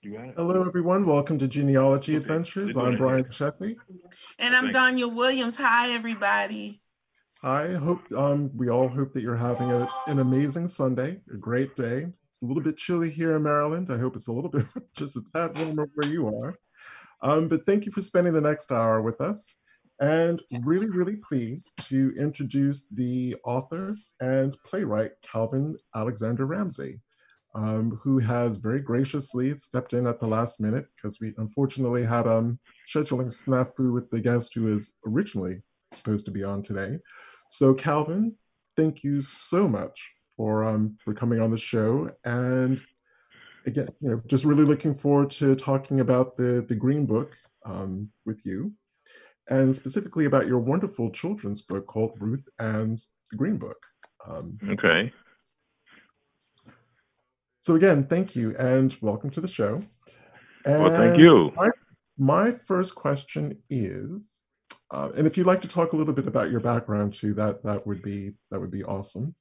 You got it. Hello, everyone. Welcome to Genealogy Adventures. I'm Brian Sheffy. And I'm Danya Williams. Hi, everybody. I hope we all hope that you're having an amazing Sunday, a great day. It's a little bit chilly here in Maryland. I hope it's a little bit just a tad warmer where you are. But thank you for spending the next hour with us. And really, Yes. really pleased to introduce the author and playwright Calvin Alexander Ramsey, who has very graciously stepped in at the last minute because we unfortunately had scheduling snafu with the guest who was originally supposed to be on today. So, Calvin, thank you so much for coming on the show. And again, just really looking forward to talking about the Green Book with you, and specifically about your wonderful children's book called Ruth and the Green Book. Um, Okay. so again, thank you and welcome to the show. Well, thank And you. my first question is, and if you'd like to talk a little bit about your background too, that would be awesome.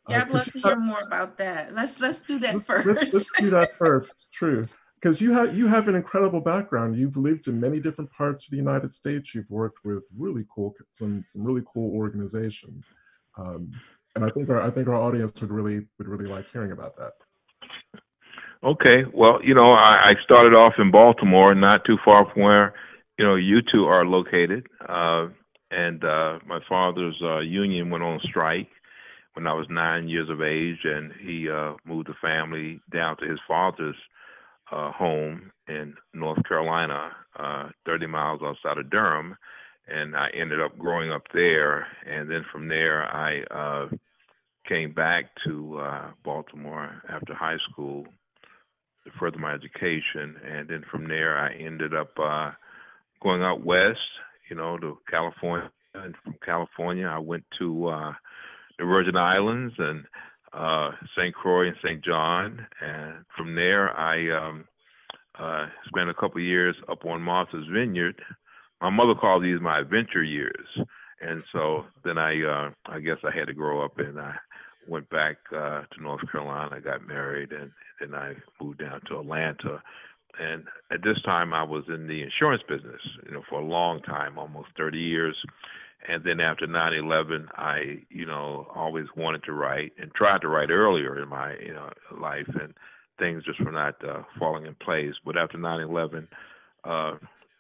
Yeah, I'd Because love to hear more about that. Let's do that let's first. do that first. True, because you have an incredible background. You've lived in many different parts of the United States. You've worked with really cool some really cool organizations, um, and I think our audience would really like hearing about that. Okay. Well, I started off in Baltimore, not too far from where, you two are located. And my father's union went on strike when I was 9 years of age, and he moved the family down to his father's home in North Carolina, 30 miles outside of Durham. And I ended up growing up there. And then from there, I came back to Baltimore after high school to further my education, and then from there I ended up going out west, to California. And from California, I went to the Virgin Islands and St. Croix and St. John, and from there I spent a couple of years up on Martha's Vineyard. My mother called these my adventure years, and so then I guess I had to grow up, and I went back to North Carolina. I got married, and then I moved down to Atlanta. And at this time, I was in the insurance business, for a long time, almost 30 years. And then after 9/11, I, always wanted to write and tried to write earlier in my, life, and things just were not falling in place. But after 9/11, uh,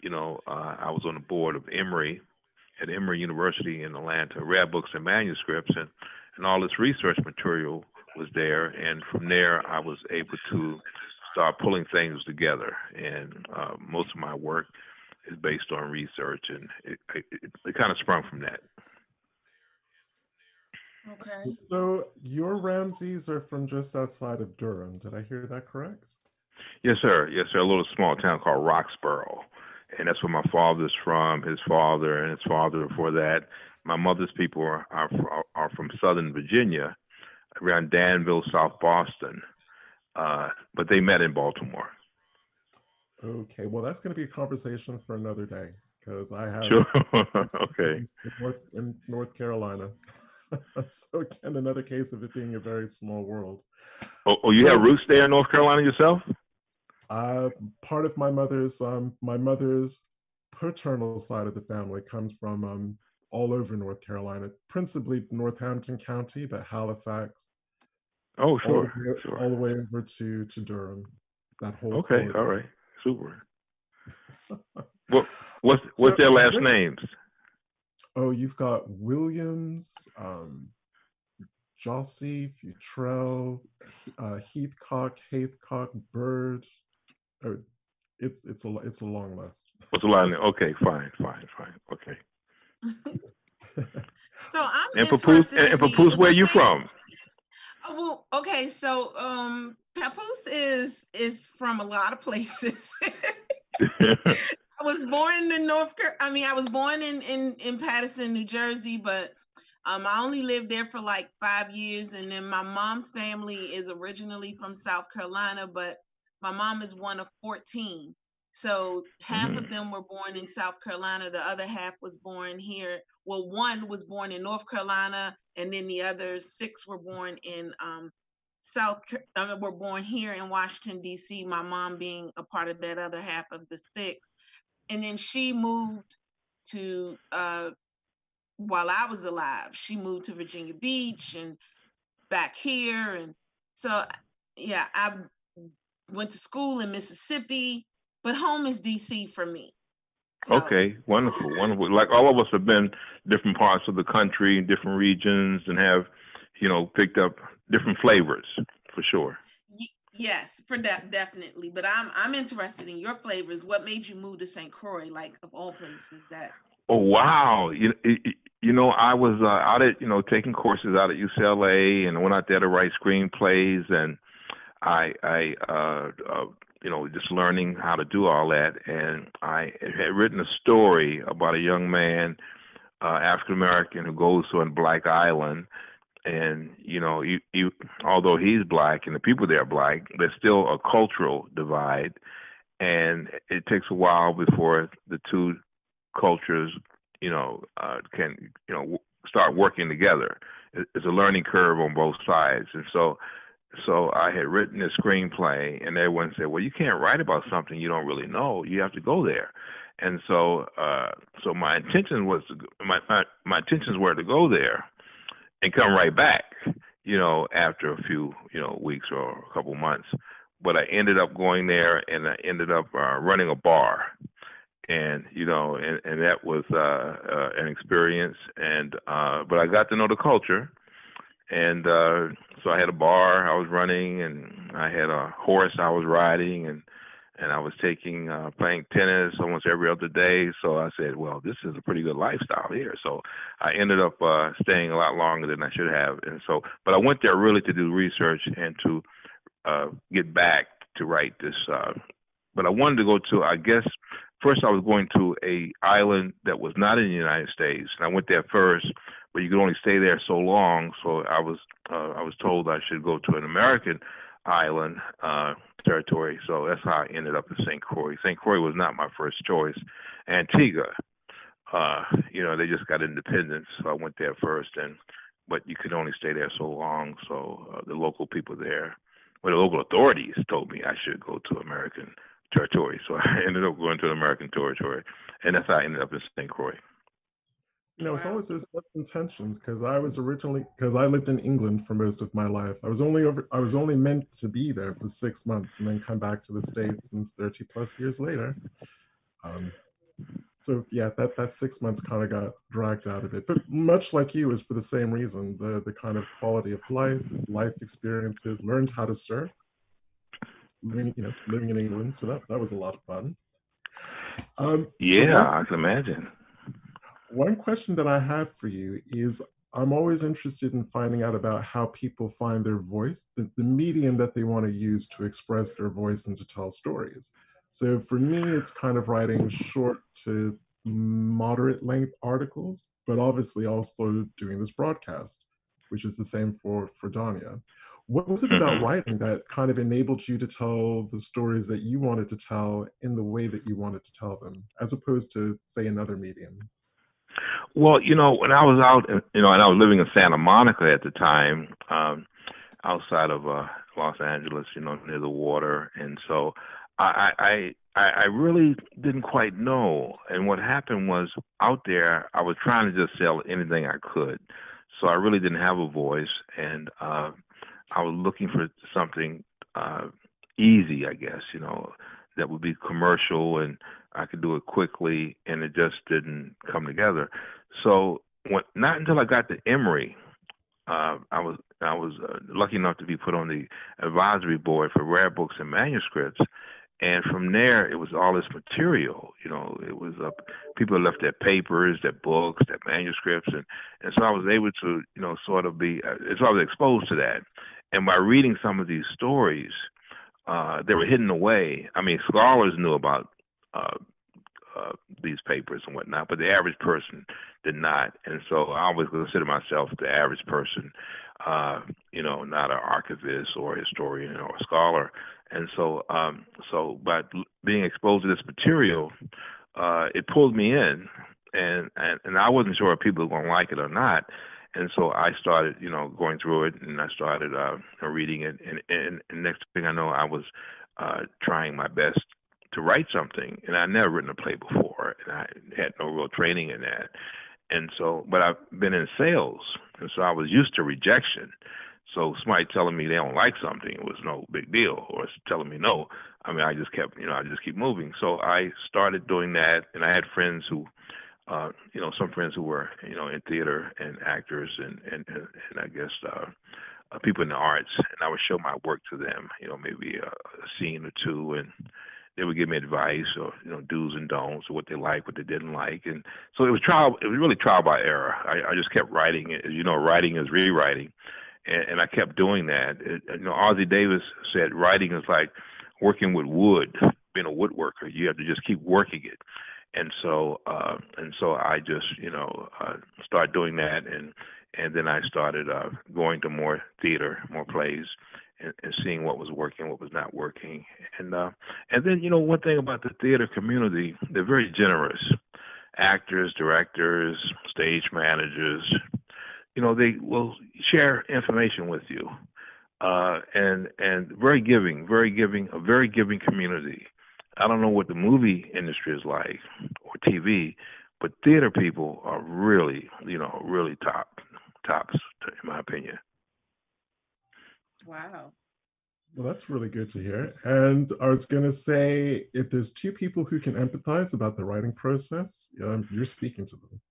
I was on the board of Emory at Emory University in Atlanta, rare books and manuscripts, and all this research material was there. And from there, I was able to start pulling things together. And most of my work is based on research, and it kind of sprung from that. Okay. So your Ramses are from just outside of Durham. Did I hear that correct? Yes, sir. Yes, sir. A little small town called Roxborough, and that's where my father's from. His father and his father before that. My mother's people are from Southern Virginia, around Danville, South Boston, but they met in Baltimore. Okay, well, that's going to be a conversation for another day because I have Sure. Okay. in North Carolina. So again, another case of it being a very small world. Oh, you have So, roots there in North Carolina yourself? uh, part of my mother's paternal side of the family comes from all over North Carolina, principally Northampton County, but Halifax, Oh, all the sure, way sure. all the way over to Durham, that whole Okay, all corridor. right, super. What what's So their last great. names? Oh, you've got Williams, Jossie, Futrell, Heathcock, Haithcock, Bird. Oh, it's a long list. What's the last name? Okay, fine, fine, fine. Okay. So I'm And Papoose, interested in Papoose, where the you thing. from? Oh, well, okay, so Papoose is from a lot of places. I was born in I was born in Paterson, New Jersey, but I only lived there for like 5 years, and then my mom's family is originally from South Carolina, but my mom is one of 14. So half Hmm. of them were born in South Carolina, the other half was born here. Well, one was born in North Carolina, and then the other six were born in were born here in Washington, D.C., my mom being a part of that other half of the six. And then she moved to, while I was alive, she moved to Virginia Beach and back here. And so, yeah, I went to school in Mississippi, but home is D.C. for me. So, okay, wonderful, wonderful. Like all of us have been different parts of the country, different regions, and have, picked up different flavors for sure. Yes, for definitely. But I'm interested in your flavors. What made you move to St. Croix, like of all places? That. Oh wow! I was out at taking courses out at UCLA, and went out there to write screenplays, and I just learning how to do all that. And I had written a story about a young man, African American, who goes to a black island. And, although he's black and the people there are black, there's still a cultural divide. And it takes a while before the two cultures, can, start working together. It's a learning curve on both sides. And so I had written a screenplay, and everyone said, well, you can't write about something you don't really know. You have to go there. And so my intention was my intentions were to go there and come right back, after a few, weeks or a couple months. But I ended up going there, and I ended up running a bar. And, and that was an experience. And but I got to know the culture. And so I had a bar I was running, and I had a horse I was riding, and I was playing tennis almost every other day. So I said, well, this is a pretty good lifestyle here. So I ended up staying a lot longer than I should have. And so, but I went there really to do research and to get back to write this. But I wanted to go to, I guess, first I was going to a island that was not in the United States. And I went there first, but you could only stay there so long. So I was told I should go to an American island territory. So that's how I ended up in St. Croix. St. Croix was not my first choice. Antigua, they just got independence, so I went there first. But you could only stay there so long. So the local people there, the local authorities told me I should go to American territory. So I ended up going to the American territory, and that's how I ended up in St. Croix. It's always those intentions, because I lived in England for most of my life. I was only meant to be there for 6 months and then come back to the States, and 30 plus years later. So yeah, that 6 months kind of got dragged out of it. But much like you, is for the same reason, the kind of quality of life experiences, learned how to surf, living in England. So that was a lot of fun. I can imagine. One question that I have for you is, I'm always interested in finding out about how people find their voice, the medium that they want to use to express their voice and to tell stories. So for me, it's kind of writing short to moderate length articles, but obviously also doing this broadcast, which is the same for Danya. What was it about writing that kind of enabled you to tell the stories that you wanted to tell in the way that you wanted to tell them, as opposed to, say, another medium? Well, when I was out, and I was living in Santa Monica at the time, outside of Los Angeles, near the water, and so I really didn't quite know. And what happened was, out there, I was trying to just sell anything I could, so I really didn't have a voice, and I was looking for something easy, I guess, that would be commercial and I could do it quickly, and it just didn't come together. So not until I got to Emory, I was lucky enough to be put on the advisory board for rare books and manuscripts. And from there, it was all this material. It was people left their papers, their books, their manuscripts, and so I was able to, sort of be. So I was exposed to that, and by reading some of these stories, they were hidden away. I mean, scholars knew about these papers and whatnot, but the average person did not. And so I always consider myself the average person, not an archivist or a historian or a scholar. And so by being exposed to this material, it pulled me in, and I wasn't sure if people were going to like it or not. and so I started, going through it, and I started reading it, and next thing I know, I was trying my best to write something, and I'd never written a play before, and I had no real training in that, and so, but I've been in sales, and so I was used to rejection. So somebody telling me they don't like something, it was no big deal, or telling me no. I mean, I just kept, I just keep moving. So I started doing that, and I had friends who, some friends who were, in theater and actors and I guess people in the arts, and I would show my work to them, maybe a scene or two, and they would give me advice or, do's and don'ts, or what they liked, what they didn't like. And so it was really trial by error. I just kept writing. As you know, writing is rewriting. And I kept doing that. Ozzie Davis said writing is like working with wood, being a woodworker. You have to just keep working it. And so I just, started doing that. And then I started going to more theater, more plays, and seeing what was working, what was not working. And then, one thing about the theater community, they're very generous. Actors, directors, stage managers, they will share information with you, and very giving, a very giving community. I don't know what the movie industry is like or TV, but theater people are really, really tops, in my opinion. Wow. Well, that's really good to hear. And I was going to say, if there's two people who can empathize about the writing process, you're speaking to them.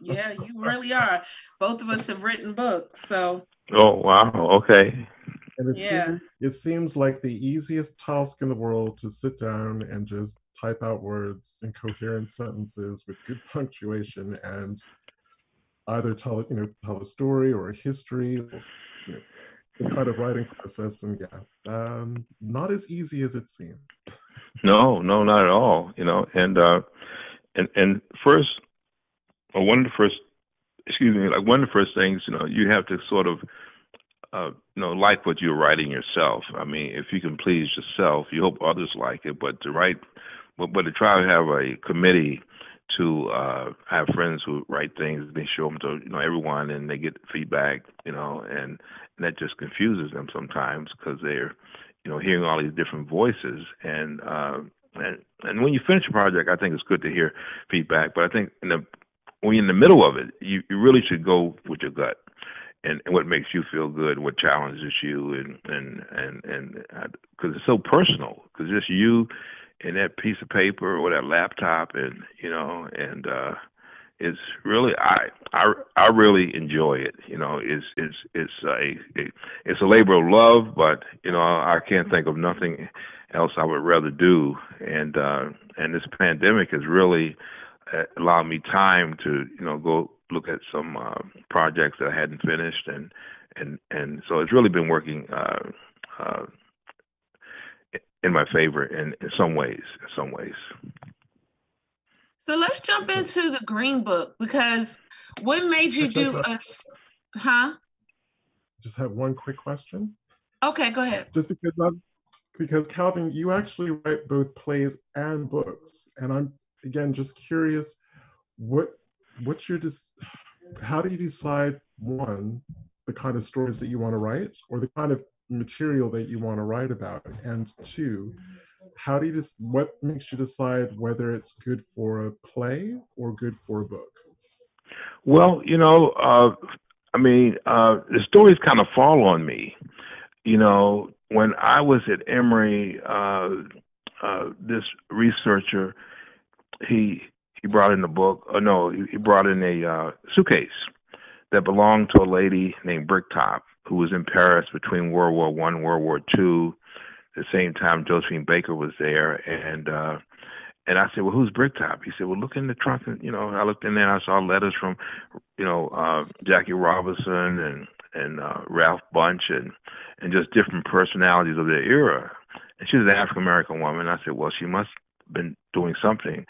Yeah, you really are. Both of us have written books, so. Oh, wow. Okay. And it seems like the easiest task in the world to sit down and just type out words in coherent sentences with good punctuation and either tell a story or a history, or, the kind of writing process. And not as easy as it seems. No, not at all. And first, or one of the first, one of the first things, you have to sort of, like what you're writing yourself. I mean, if you can please yourself, you hope others like it. But to try to have a committee to have friends who write things, they show them to everyone, and they get feedback, and that just confuses them sometimes because they're hearing all these different voices, and when you finish a project, I think it's good to hear feedback. But I think when you're in the middle of it, you really should go with your gut and what makes you feel good, what challenges you, and because it's so personal, because it's you and that piece of paper or that laptop, and it's really I really enjoy it. It's a labor of love, but I can't think of nothing else I would rather do. And this pandemic has really allowed me time to go look at some projects that I hadn't finished, and so it's really been working in my favor in some ways. So let's jump into the Green Book, because what made you do Just have one quick question. Okay, go ahead. Just because Calvin, you actually write both plays and books, and I'm again just curious, how do you decide, one, the kind of stories that you want to write, or the kind of material that you want to write about, and two, what makes you decide whether it's good for a play or good for a book? Well, the stories kind of fall on me. When I was at Emory, this researcher, he brought in a book. He brought in a suitcase that belonged to a lady named Bricktop, who was in Paris between World War I and World War II. At the same time, Josephine Baker was there, and I said, "Well, who's Bricktop?" He said, "Well, look in the trunk." And I looked in there, and I saw letters from, Jackie Robinson and Ralph Bunche and just different personalities of their era. And she was an African American woman. I said, "Well, she must have been doing something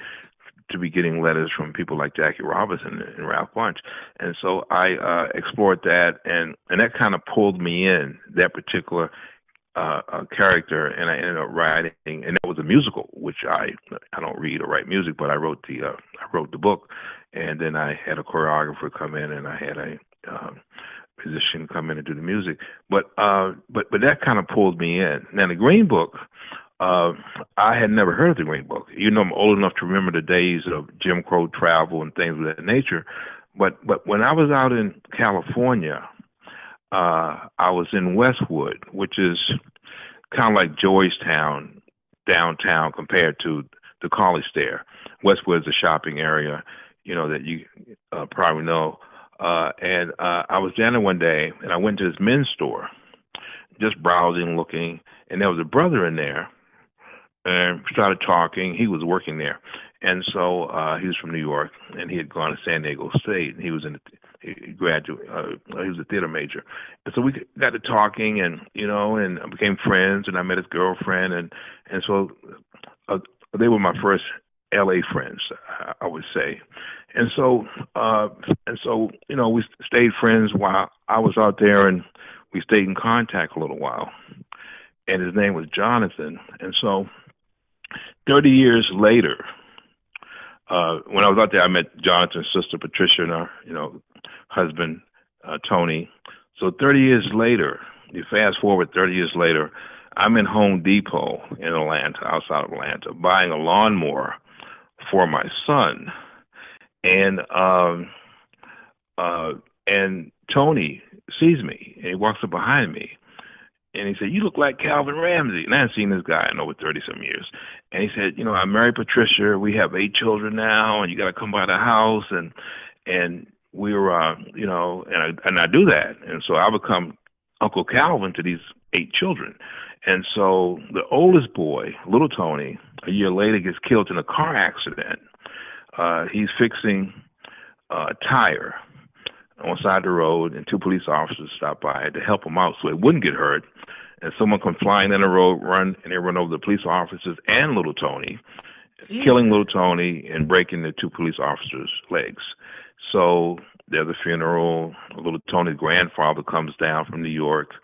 to be getting letters from people like Jackie Robinson and Ralph Bunche." And so I explored that, and that kind of pulled me in, that particular character, and I ended up writing, and it was a musical, which I don't read or write music, but I wrote the book, and then I had a choreographer come in, and I had musician come in and do the music. But that kind of pulled me in. Now the Green Book, I had never heard of the Green Book. You know, I'm old enough to remember the days of Jim Crow travel and things of that nature. But when I was out in California, I was in Westwood, which is kind of like Georgetown downtown compared to the college there. Westwood is a shopping area, you know, that you probably know. And I was down there one day, and I went to this men's store, just browsing, looking, and there was a brother in there, and we started talking. He was working there, and so he was from New York, and he had gone to San Diego State, and he was he graduated. He was a theater major, and so we got to talking, and you know, and became friends, and I met his girlfriend, and so they were my first LA friends, I would say. And so you know, we stayed friends while I was out there, and we stayed in contact a little while. And his name was Jonathan. And so 30 years later, when I was out there, I met Jonathan's sister Patricia and our, you know, husband Tony. So 30 years later, you fast forward 30 years later, I'm in Home Depot in Atlanta, outside of Atlanta, buying a lawnmower for my son. And Tony sees me, and he walks up behind me, and he said, "You look like Calvin Ramsey." And I hadn't seen this guy in over 30-some years. And he said, "You know, I married Patricia. We have 8 children now, and you got to come by the house." And we were, you know, and I do that. And so I become Uncle Calvin to these 8 children. And so the oldest boy, little Tony, a year later gets killed in a car accident. He's fixing a tire on the side of the road, and 2 police officers stopped by to help him out so he wouldn't get hurt. And someone comes flying in the road, and they run over the police officers and little Tony, killing little Tony and breaking the 2 police officers' legs. So there's a funeral. Little Tony's grandfather comes down from New York,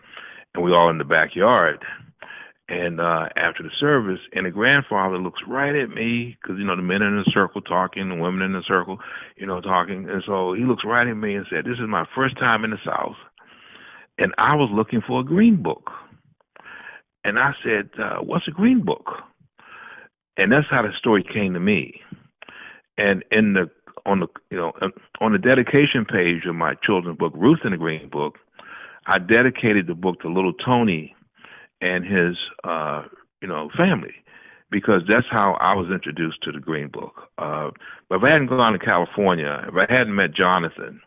and we all in the backyard. And after the service, and the grandfather looks right at me, because, you know, the men are in a circle talking, the women in a circle, you know, talking. And so he looks right at me and said, "This is my first time in the South, and I was looking for a Green Book." And I said, "What's a Green Book?" And that's how the story came to me. And on the dedication page of my children's book, Ruth in the Green Book, I dedicated the book to little Tony and his, you know, family, because that's how I was introduced to the Green Book. But if I hadn't gone to California, if I hadn't met Jonathan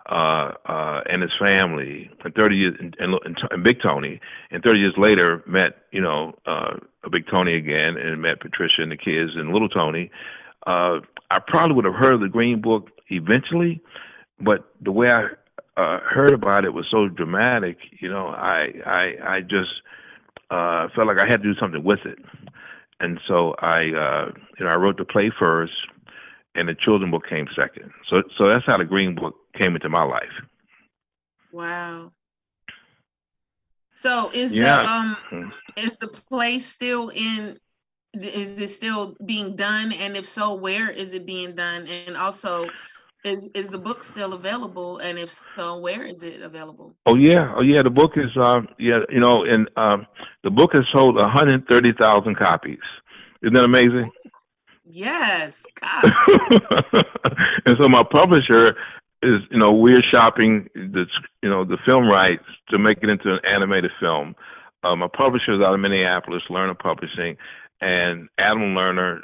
and his family, and 30 years, and Big Tony, and 30 years later met, you know, Big Tony again, and met Patricia and the kids and little Tony, I probably would have heard of the Green Book eventually, but the way I heard about it was so dramatic, you know, I just felt like I had to do something with it. And so I wrote the play first, and the children's book came second. So that's how the Green Book came into my life. Wow. So is the play still in? Is it still being done? And if so, where is it being done? And also, is the book still available? And if so, where is it available? Oh yeah. The book is you know, and the book has sold 130,000 copies. Isn't that amazing? Yes, God. And so my publisher is, you know, we're shopping the film rights to make it into an animated film. My publisher is out of Minneapolis, Lerner Publishing, and Adam Lerner,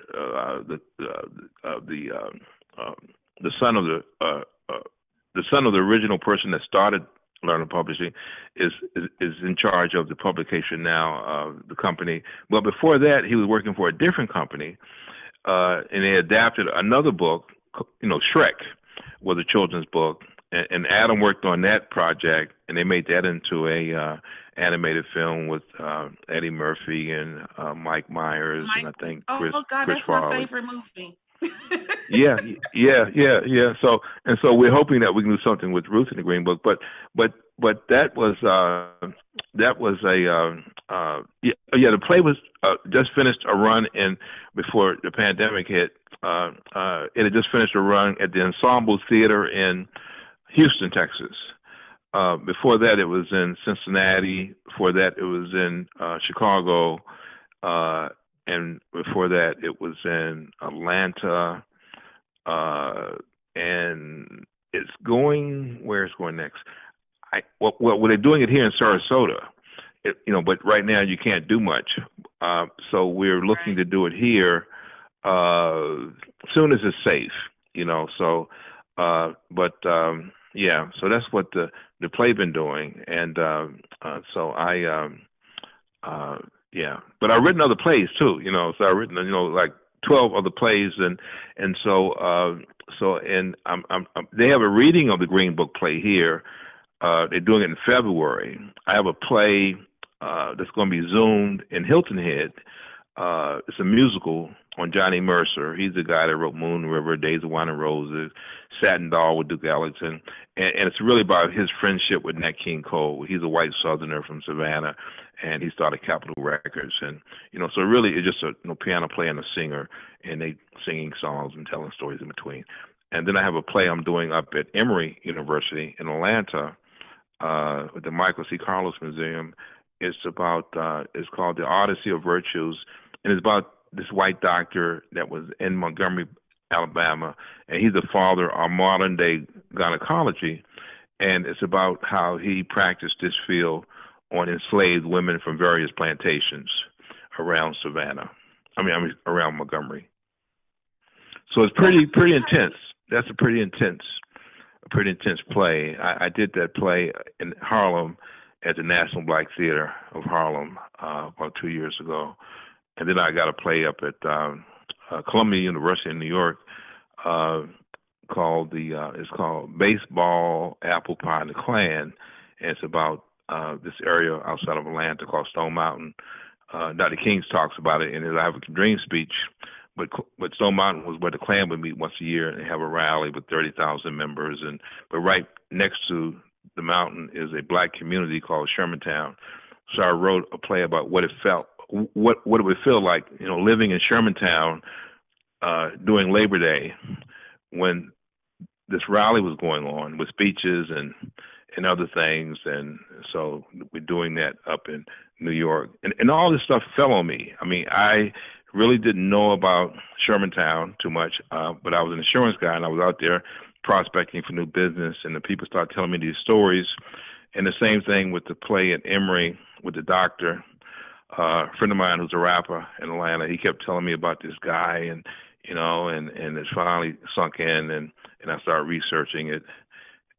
the son of the original person that started Lerner Publishing, is in charge of the publication now of the company. But before that, he was working for a different company, and they adapted another book, you know, Shrek, was a children's book, and Adam worked on that project, and they made that into a animated film with Eddie Murphy and Mike Myers, and I think Chris. Oh God, Chris that's Farley. My favorite movie. Yeah. So we're hoping that we can do something with Ruth in the Green Book, but that was the play was just finished a run before the pandemic hit. It had just finished a run at the Ensemble Theater in Houston, Texas. Before that, it was in Cincinnati. Before that, it was in Chicago. And before that, it was in Atlanta. And it's going, where it's going next? Well, they're doing it here in Sarasota. But right now you can't do much. So we're looking to do it here soon as it's safe, So, so that's what the play been doing, and so But I've written other plays too, So I've written, like 12 other plays, and so they have a reading of the Green Book play here. They're doing it in February. I have a play that's going to be zoomed in Hilton Head. It's a musical on Johnny Mercer. He's the guy that wrote Moon River, Days of Wine and Roses, Satin Doll with Duke Ellington. And it's really about his friendship with Nat King Cole. He's a white Southerner from Savannah, and he started Capitol Records. And, so really it's just a piano player and a singer, and they singing songs and telling stories in between. And then I have a play I'm doing up at Emory University in Atlanta with the Michael C. Carlos Museum. It's about, it's called The Odyssey of Virtues, and it's about this white doctor that was in Montgomery, Alabama, and he's the father of modern-day gynecology, and it's about how he practiced this field on enslaved women from various plantations around Savannah. Around Montgomery. So it's pretty intense. That's a pretty intense play. I did that play in Harlem at the National Black Theater of Harlem about 2 years ago. And then I got a play up at Columbia University in New York called Baseball, Apple Pie, and the Klan. And it's about this area outside of Atlanta called Stone Mountain. Dr. King talks about it in his I Have a Dream speech. But Stone Mountain was where the Klan would meet once a year and have a rally with 30,000 members. But right next to the mountain is a black community called Shermantown. So I wrote a play about what it would feel like, living in Shermantown during Labor Day when this rally was going on with speeches and other things. And so we're doing that up in New York. And all this stuff fell on me. I really didn't know about Shermantown too much, but I was an insurance guy, and I was out there prospecting for new business, and the people started telling me these stories. And the same thing with the play at Emory with the doctor. A friend of mine who's a rapper in Atlanta, he kept telling me about this guy, and it finally sunk in, and I started researching it.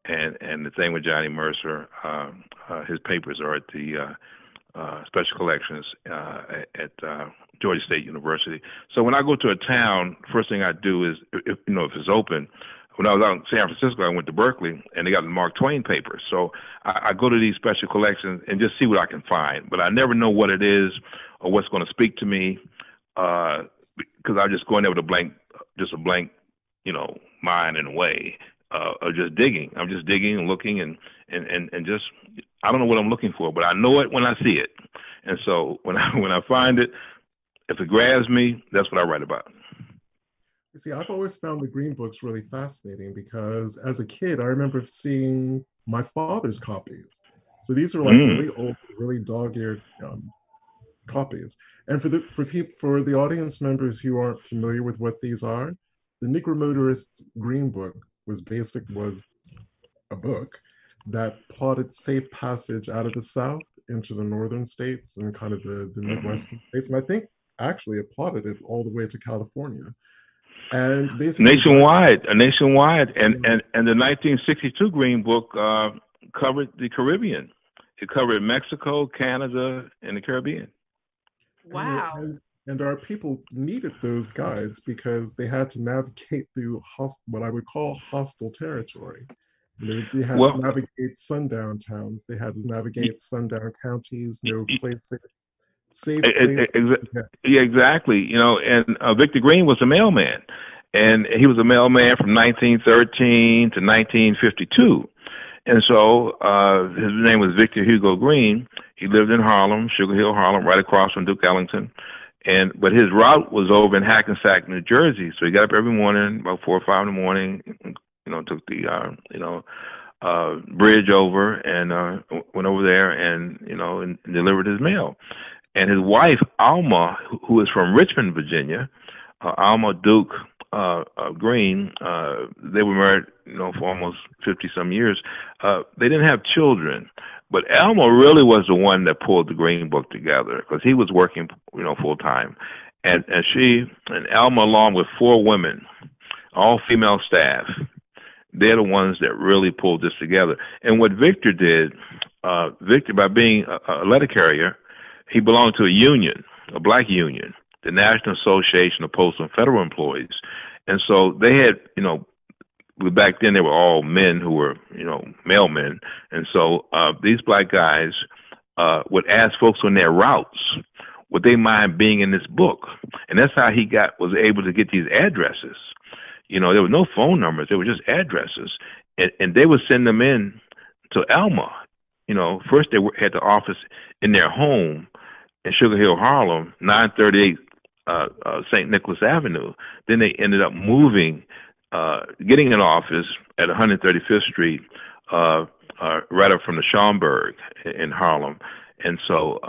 And the thing with Johnny Mercer, his papers are at the special collections at Georgia State University. So when I go to a town, first thing I do is, if it's open. When I was out in San Francisco, I went to Berkeley, and they got the Mark Twain papers. So I go to these special collections and just see what I can find. But I never know what it is or what's going to speak to me because I just go in there with a blank mind in a way of just digging. I'm just digging and looking and just, I don't know what I'm looking for, but I know it when I see it. And so when I find it, if it grabs me, that's what I write about. You see, I've always found the Green Books really fascinating because as a kid, I remember seeing my father's copies. So these are like really old, really dog-eared copies. And for the audience members who aren't familiar with what these are, the Negro Motorist's Green Book was a book that plotted safe passage out of the South into the northern states and kind of the Midwestern states. And I think actually it plotted it all the way to California. And basically nationwide, and the 1962 Green Book covered the Caribbean. It covered Mexico, Canada, and the Caribbean. Wow. And our people needed those guides because they had to navigate through what I would call hostile territory. They had to navigate sundown towns. They had to navigate sundown counties, no place safe place. Yeah, exactly. And Victor Green was a mailman, and he was a mailman from 1913 to 1952. And so his name was Victor Hugo Green. He lived in Harlem, Sugar Hill, Harlem, right across from Duke Ellington. But his route was over in Hackensack, New Jersey. So he got up every morning, about 4 or 5 in the morning, took the, bridge over and went over there and, and delivered his mail. And his wife, Alma, who is from Richmond, Virginia, Alma Duke Green, they were married, for almost 50-some years. They didn't have children, but Alma really was the one that pulled the Green Book together because he was working, full time. And she and Alma, along with 4 women, all female staff, they're the ones that really pulled this together. And what Victor did, Victor, by being a letter carrier, he belonged to a union, a black union, the National Association of Postal and Federal Employees. And so they had, back then they were all men who were, male men. And so these black guys would ask folks on their routes, would they mind being in this book? And that's how he was able to get these addresses. There were no phone numbers. They were just addresses. And they would send them in to Alma. First they had the office in their home in Sugar Hill, Harlem, 938 St. Nicholas Avenue. Then they ended up moving, getting an office at 135th Street, right up from the Schomburg in Harlem. And so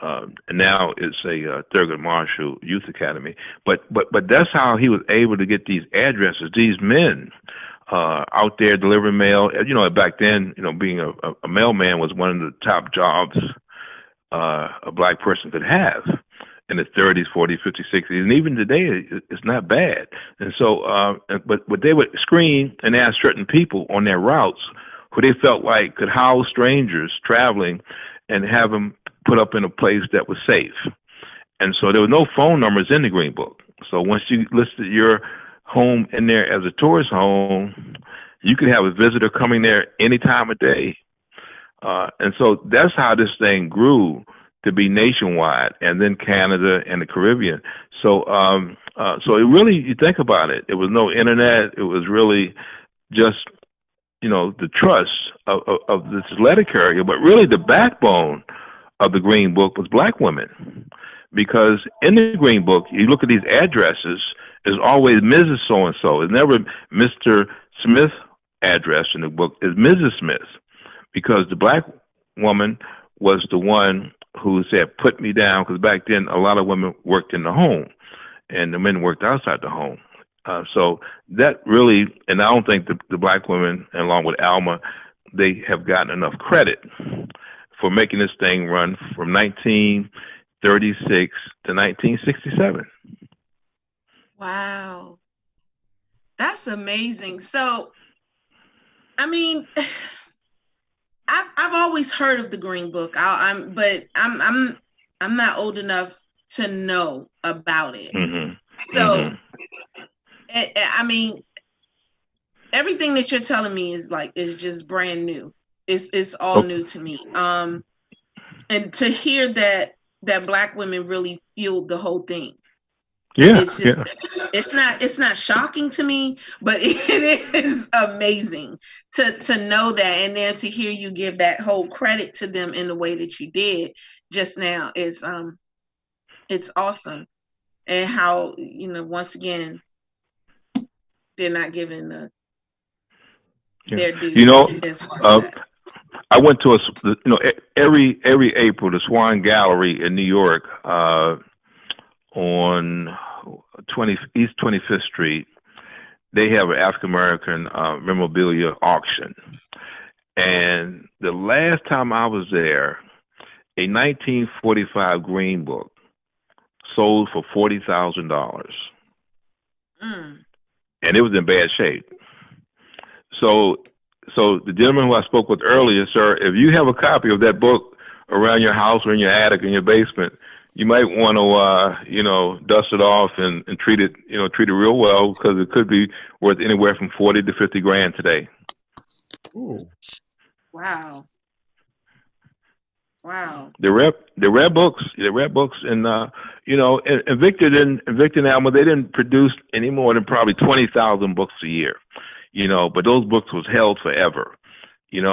and now it's a Thurgood Marshall Youth Academy. But that's how he was able to get these addresses. These men out there delivering mail. Back then, being a mailman was one of the top jobs a black person could have in the 30s, 40s, 50s, 60s, and even today, it's not bad. And so, but they would screen and ask certain people on their routes who they felt like could house strangers traveling and have them put up in a place that was safe. And so there were no phone numbers in the Green Book. So once you listed your home in there as a tourist home, you could have a visitor coming there any time of day. And so that's how this thing grew to be nationwide, and then Canada and the Caribbean. So, so it really, you think about it, it was no internet. It was really just, the trust of this letter carrier. But really, the backbone of the Green Book was black women, because in the Green Book, you look at these addresses, there's always Mrs. So-and-so. It's never Mr. Smith address in the book. It's Mrs. Smith, because the black woman was the one who said, put me down, because back then a lot of women worked in the home and the men worked outside the home. So that really, and I don't think the black women, along with Alma, they have gotten enough credit for making this thing run from 1936 to 1967. Wow. That's amazing. So, I mean, I've always heard of the Green Book. But I'm not old enough to know about it. Mm-hmm. So, I mean, everything that you're telling me is just brand new. It's all new to me. And to hear that black women really fueled the whole thing. Yeah, it's just, it's not shocking to me, but it is amazing to know that, and then to hear you give that whole credit to them in the way that you did just now is it's awesome. And how, once again, they're not given their due. I went to every April, the Swan Gallery in New York, on East 25th Street, they have an African American memorabilia auction. And the last time I was there, a 1945 Green Book sold for $40,000. And it was in bad shape. So the gentleman who I spoke with earlier, sir, if you have a copy of that book around your house or in your attic, in your basement, you might want to, dust it off and treat it real well, because it could be worth anywhere from 40 to 50 grand today. Ooh. Wow. The rare books, and and Victor and Alma, they didn't produce any more than probably 20,000 books a year, but those books was held forever, and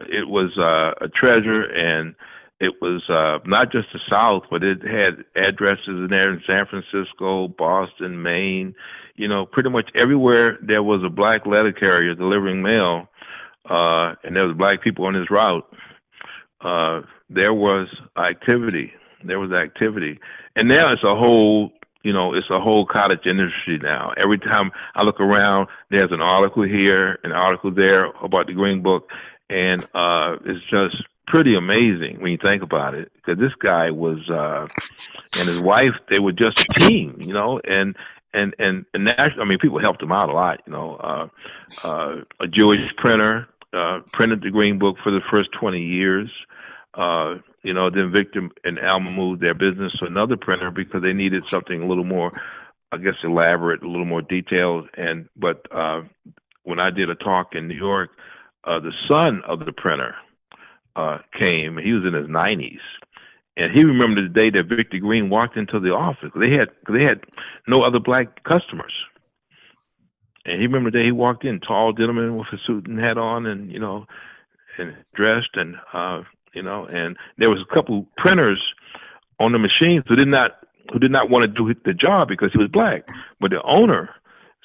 it was a treasure. And it was not just the South, but it had addresses in there in San Francisco, Boston, Maine, you know, pretty much everywhere there was a black letter carrier delivering mail, and there was black people on this route, there was activity. There was activity. And now it's a whole, you know, it's a whole cottage industry now. Every time I look around, there's an article here, an article there about the Green Book, and it's just pretty amazing when you think about it. Because this guy was, and his wife, they were just a team, you know, and I mean, people helped him out a lot, you know. A Jewish printer printed the Green Book for the first 20 years. You know, then Victor and Alma moved their business to another printer because they needed something a little more, I guess, elaborate, a little more detailed. But when I did a talk in New York, the son of the printer came. He was in his 90s, and he remembered the day that Victor Green walked into the office. They had no other black customers, and he remembered the day he walked in, tall gentleman with a suit and hat on, and you know, and dressed, and you know, and there was a couple printers on the machines who did not want to do the job because he was black. But the owner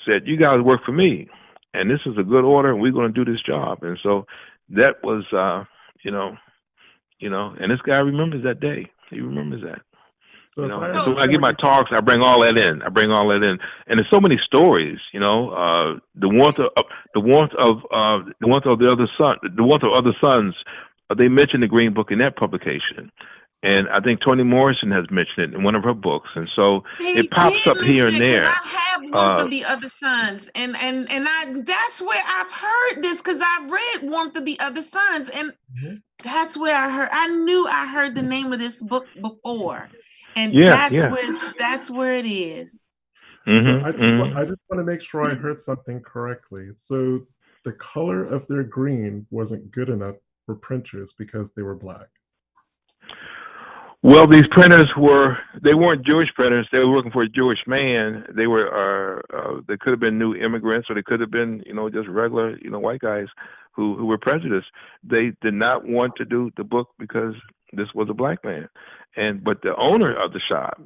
said, "You guys work for me, and this is a good order, and we're going to do this job." And so that was, you know, and this guy remembers that day. He remembers that. So, you know, so when I give my talks, I bring all that in. And there's so many stories. You know, the warmth of other sons. They mentioned the Green Book in that publication, and I think Toni Morrison has mentioned it in one of her books. And so it pops up here and there. I have Warmth of the Other Sons, and that's where I've heard this because I've read Warmth of the Other Sons, and that's where I knew I heard the name of this book before, and that's where it is. So I just want to make sure I heard something correctly. So the color of their green wasn't good enough for printers because they were black. Well, these printers weren't Jewish printers. They were working for a Jewish man. They were, they could have been new immigrants, or they could have been, you know, just regular, you know, white guys who were prejudiced. They did not want to do the book because this was a black man. But the owner of the shop,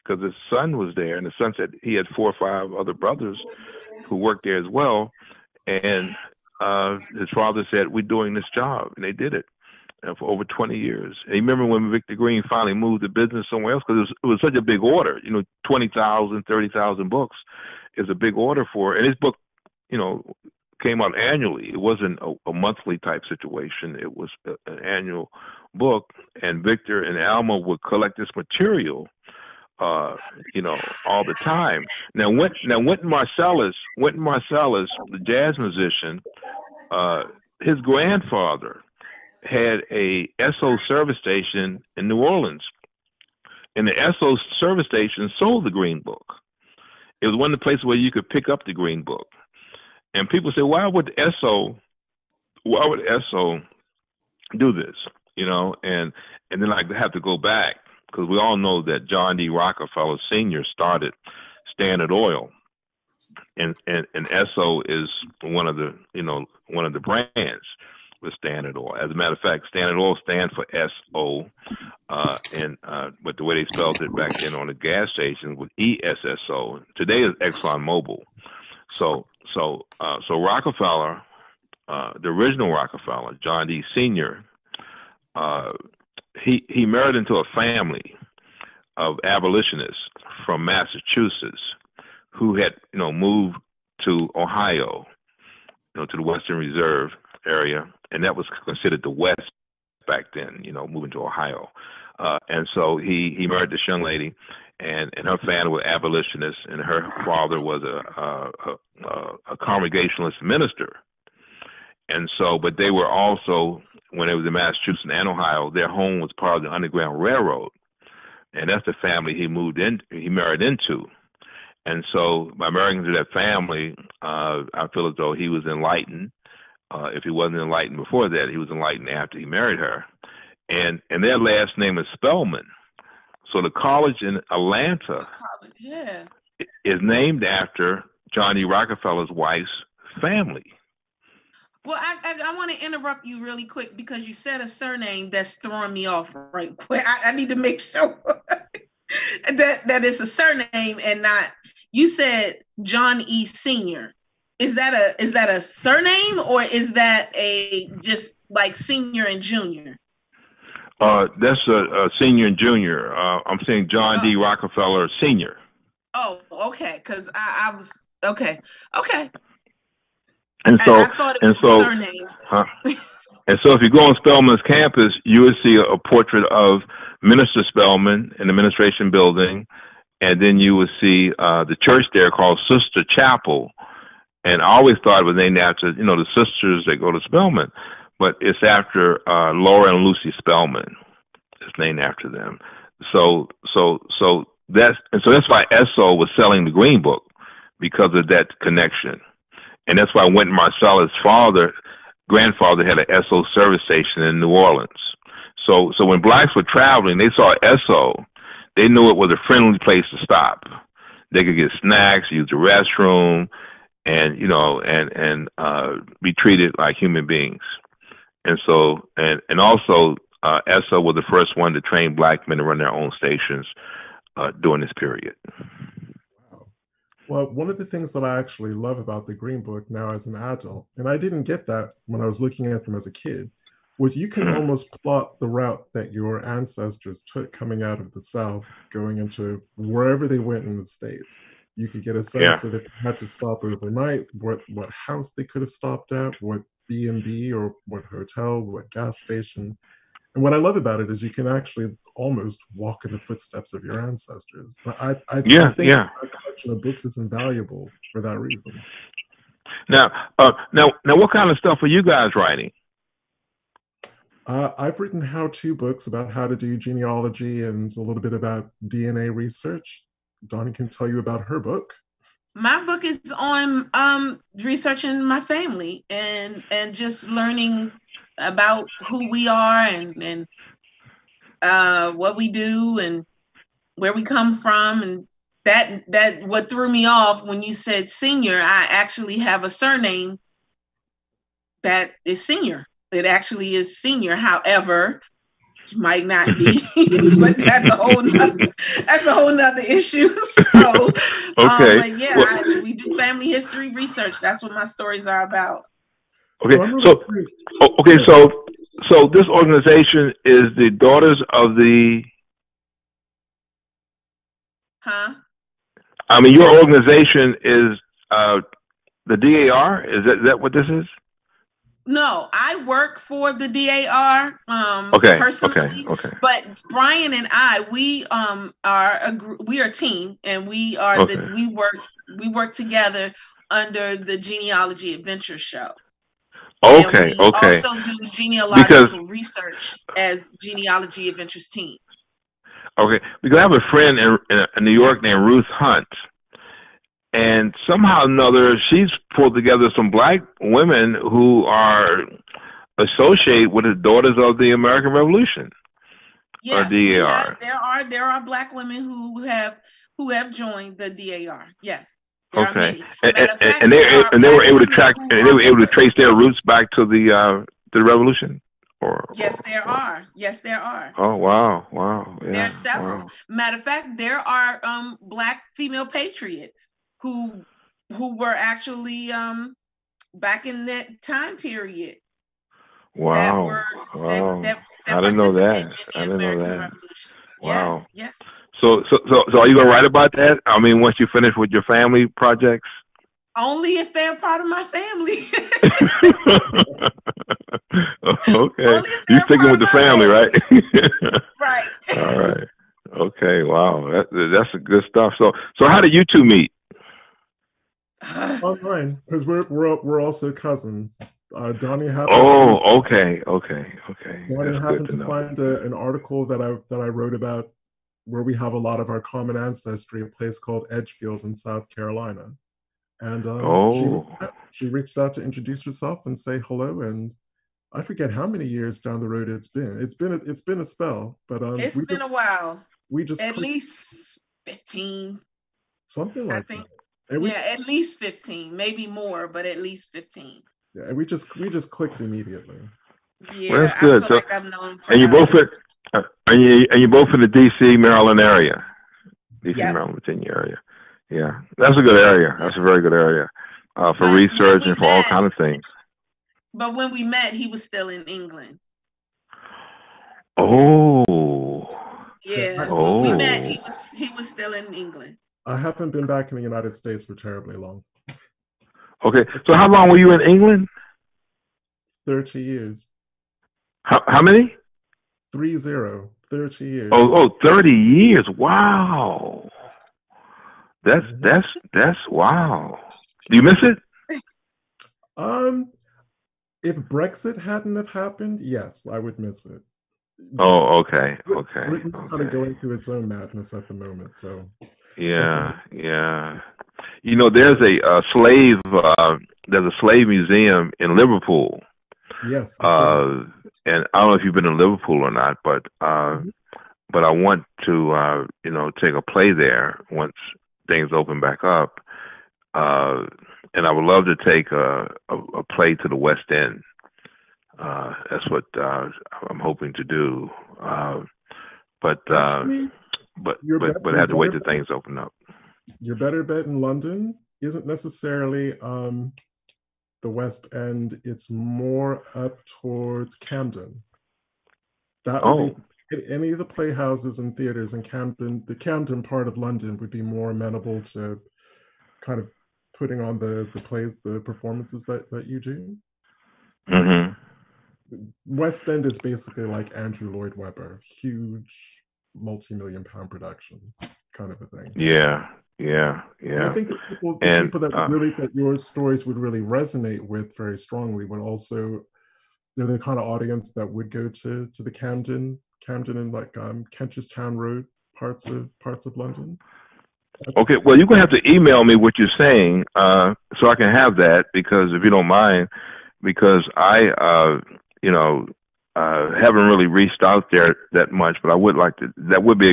because his son was there, and the son said he had 4 or 5 other brothers who worked there as well. And his father said, "We're doing this job," and they did it for over 20 years. And you remember when Victor Green finally moved the business somewhere else, because it was such a big order. You know, 20,000, 30,000 books is a big order for. And his book, you know, came out annually. It wasn't a monthly type situation. It was an annual book. And Victor and Alma would collect this material, you know, all the time. Now, Wynton Marsalis, the jazz musician, his grandfather had a Esso service station in New Orleans, and the Esso service station sold the Green Book. It was one of the places where you could pick up the Green Book, and people say, why would Esso do this? You know, and then I have to go back, because we all know that John D. Rockefeller Sr. started Standard Oil, and Esso is one of the brands with Standard Oil. As a matter of fact, Standard Oil stands for SO, but the way they spelled it back then on the gas station was ESSO. Today is ExxonMobil. So Rockefeller, the original Rockefeller, John D. Sr., he married into a family of abolitionists from Massachusetts who had, you know, moved to Ohio, you know, to the Western Reserve area, and that was considered the West back then, you know, moving to Ohio. And so he married this young lady, and her family were abolitionists, and her father was a Congregationalist minister. And so, but they were also, when they was in Massachusetts and Ohio, their home was part of the Underground Railroad, and that's the family he married into. And so, by marrying into that family, I feel as though he was enlightened. If he wasn't enlightened before that, he was enlightened after he married her. And their last name is Spellman. So the college in Atlanta is named after John D. Rockefeller's wife's family. Well, I want to interrupt you really quick because you said a surname that's throwing me off right quick. I need to make sure that it's a surname and not, you said John E. Senior. Is that a surname, or is that a just like senior and junior? That's a senior and junior. I'm saying John D. Rockefeller Senior. Oh, okay. Because I was okay. And so, I thought it was a surname. And so, if you go on Spelman's campus, you would see a portrait of Minister Spelman in the administration building, and then you would see the church there called Sister Chapel. And I always thought it was named after, the sisters that go to Spelman, but it's after Laura and Lucy Spelman. It's named after them. So that's why Esso was selling the Green Book, because of that connection. And that's why Wynton Marsalis' grandfather had an Esso service station in New Orleans. So when blacks were traveling, they saw Esso, they knew it was a friendly place to stop. They could get snacks, use the restroom, and be treated like human beings. And so and also Esso was the first one to train black men to run their own stations during this period. Well, one of the things that I actually love about the Green Book now as an adult, and I didn't get that when I was looking at them as a kid, was you can almost plot the route that your ancestors took coming out of the South, going into wherever they went in the States. You could get a sense of if you had to stop overnight, what house they could have stopped at, what B&B or what hotel, what gas station. And what I love about it is you can actually almost walk in the footsteps of your ancestors. I think a collection of books is invaluable for that reason. Now, what kind of stuff are you guys writing? I've written how-to books about how to do genealogy and a little bit about DNA research. Donnie can tell you about her book. My book is on researching my family and just learning about who we are and what we do and where we come from. And that what threw me off when you said senior. I actually have a surname that is Senior. It actually is Senior. However, might not be, but that's a whole nother issue. So, okay. But yeah, we do family history research. That's what my stories are about. Okay, so this organization is the Daughters of the. Huh? I mean, your organization is the DAR. Is that what this is? No, I work for the DAR personally. Okay. But Brian and I, we are a team, and we are we work together under the Genealogy Adventures show. Okay. Also do genealogical research as Genealogy Adventures team. Okay, because I have a friend in New York named Ruth Hunt. And somehow or another, she's pulled together some black women who are associated with the Daughters of the American Revolution. Yeah, or DAR. There are black women who have joined the DAR. Yes. Okay. And they were able to track and they were able to trace their roots back to the revolution. Yes, there are. Yes, there are. Oh wow. Yeah, there are several. Wow. Matter of fact, there are black female patriots who were actually back in that time period. Wow. That I didn't know that. I didn't know that. Revolution. Wow. Yes. So are you gonna write about that? I mean, once you finish with your family projects? Only if they're part of my family. Okay. You're sticking with the family, right? Right. All right. Okay. Wow. That's good stuff. So how did you two meet? Online, because we're also cousins. Donnie happened. Oh, okay. Donnie happened to find an article that I wrote about where we have a lot of our common ancestry, a place called Edgefield in South Carolina, and she reached out to introduce herself and say hello. And I forget how many years down the road it's been. It's been a spell, but it's been a while. We just at least 15, something like that. At least 15, maybe more, but at least 15. Yeah, and we just clicked immediately. Yeah, well, that's good. I feel like I've known for and you both in the DC, Maryland area. DC, yes. Maryland, Virginia area. Yeah, that's a good area. That's a very good area for But when research we and for all met, kind of things. but when we met, he was still in England. Oh, Yeah, when we met, oh. he was still in England. I haven't been back in the United States for terribly long. Okay, so how long were you in England? 30 years. How many? 30 years. Oh, 30 years. Wow. That's wow. Do you miss it? If Brexit hadn't have happened, yes, I would miss it. Oh, okay. Britain's kind of going through its own madness at the moment, so yeah. You know, there's a slave museum in Liverpool. Yes. And I don't know if you've been to Liverpool or not, but but I want to take a play there once things open back up. And I would love to take a play to the West End. That's what I'm hoping to do. But Actually, I have to wait till things open up. Your better bet in London isn't necessarily the West End. It's more up towards Camden. That would be any of the playhouses and theaters in Camden. The Camden part of London would be more amenable to kind of putting on the plays, the performances that you do. Mm-hmm. West End is basically like Andrew Lloyd Webber, huge multi-million-pound productions, kind of a thing. Yeah. And I think the people that your stories would really resonate with very strongly would also, they're the kind of audience that would go to the Camden and like Kentish Town Road parts of London. Okay, well, you're gonna have to email me what you're saying so I can have that, because if you don't mind, because I haven't really reached out there that much, but I would like to. That would be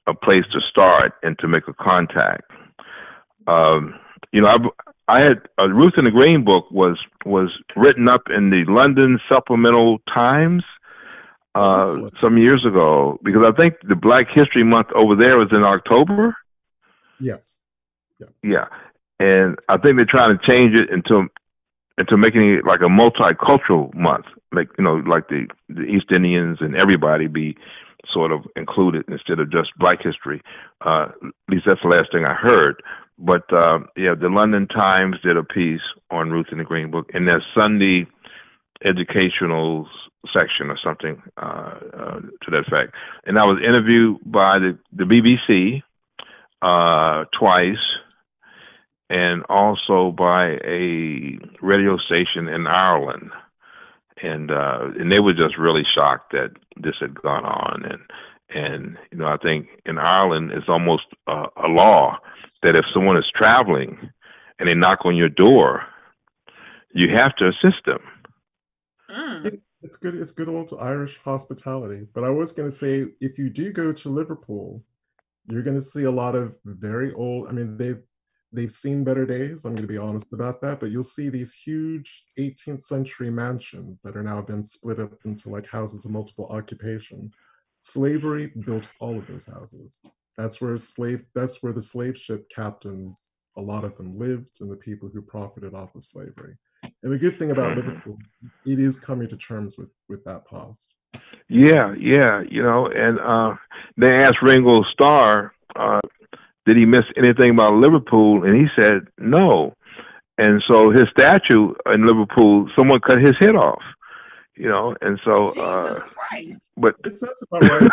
a place to start and to make a contact. I had Ruth in the Green book was written up in the London Supplemental Times some years ago, because I think the Black History Month over there was in October. Yes. Yeah, and I think they're trying to change it into making it like a multicultural month, like the East Indians and everybody be sort of included instead of just Black history. At least that's the last thing I heard. But the London Times did a piece on Ruth in the Green Book in their Sunday educational section or something to that effect. And I was interviewed by the BBC twice, and also by a radio station in Ireland. And they were just really shocked that this had gone on. And I think in Ireland it's almost a law that if someone is traveling and they knock on your door, you have to assist them. It's good. It's good old Irish hospitality. But I was going to say, if you do go to Liverpool, you're going to see a lot of very old. I mean, they've seen better days. I'm going to be honest about that. But you'll see these huge 18th century mansions that are now been split up into like houses of multiple occupation. Slavery built all of those houses. That's where the slave ship captains, a lot of them lived, and the people who profited off of slavery. And the good thing about Liverpool, it is coming to terms with that past. Yeah, and they asked Ringo Starr, did he miss anything about Liverpool? And he said no. And so his statue in Liverpool, someone cut his head off. And so, but that's about right.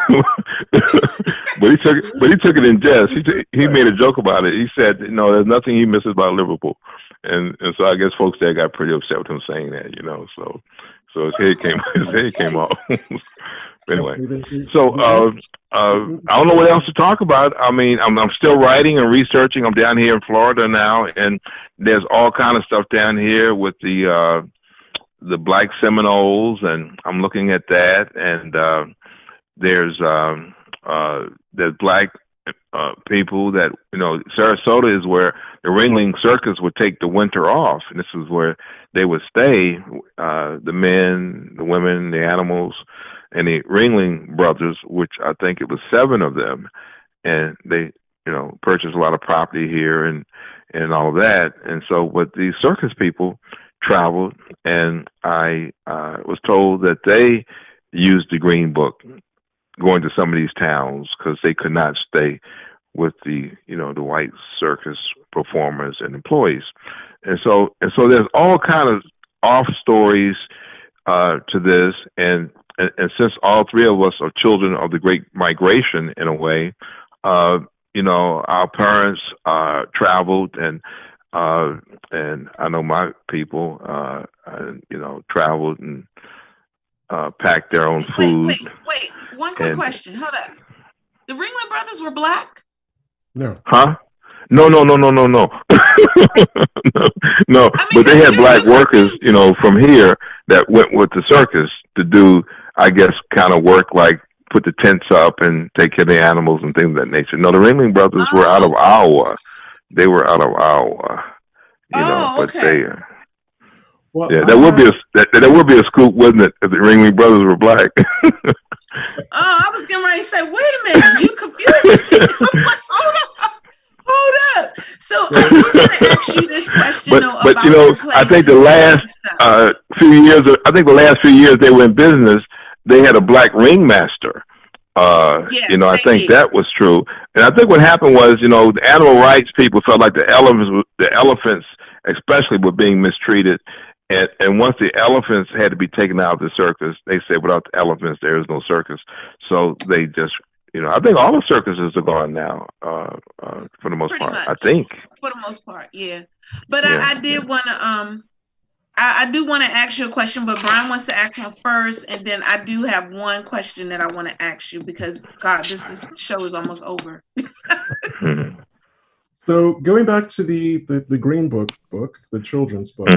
but he took it in jest. He made a joke about it. He said, "No, there's nothing he misses about Liverpool," and so I guess folks there got pretty upset with him saying that. So his head came off. Anyway, so I don't know what else to talk about. I mean, I'm still writing and researching. I'm down here in Florida now, and there's all kind of stuff down here with the Black Seminoles, and I'm looking at that. And there's Black people that Sarasota is where the Ringling Circus would take the winter off, and this is where they would stay. The men, the women, the animals, and the Ringling brothers, which I think it was 7 of them, and they purchased a lot of property here and all of that. And so, but these circus people traveled, and I was told that they used the Green Book going to some of these towns because they could not stay with the the white circus performers and employees. And so there's all kind of off stories to this, and since all three of us are children of the Great Migration in a way, our parents traveled, and I know my people traveled and packed their own food. Wait. One quick question. Hold up. The Ringling Brothers were black? No. Huh? No. No. But they had black workers, from here that went with the circus to do, I guess, kind of work like put the tents up and take care of the animals and things of that nature. No, the Ringling Brothers were out of Iowa. They were out of Iowa, but okay. There would be a scoop, wouldn't it, if the Ringling Brothers were black? I was getting ready to say, wait a minute, you confused me. I'm like, hold up. So I do want to ask you this question, but I think the last few years they were in business, they had a black ringmaster. Yes, I think that was true. And I think what happened was, the animal rights people felt like the elephants especially were being mistreated. And once the elephants had to be taken out of the circus, they said without the elephants, there is no circus. So they just, I think all the circuses are gone now, for the most Pretty part. much. I think. For the most part, yeah. But I did want to, I do want to ask you a question, but Brian wants to ask one first, and then I do have one question that I want to ask you because, God, this show is almost over. So going back to the Green Book, the children's book,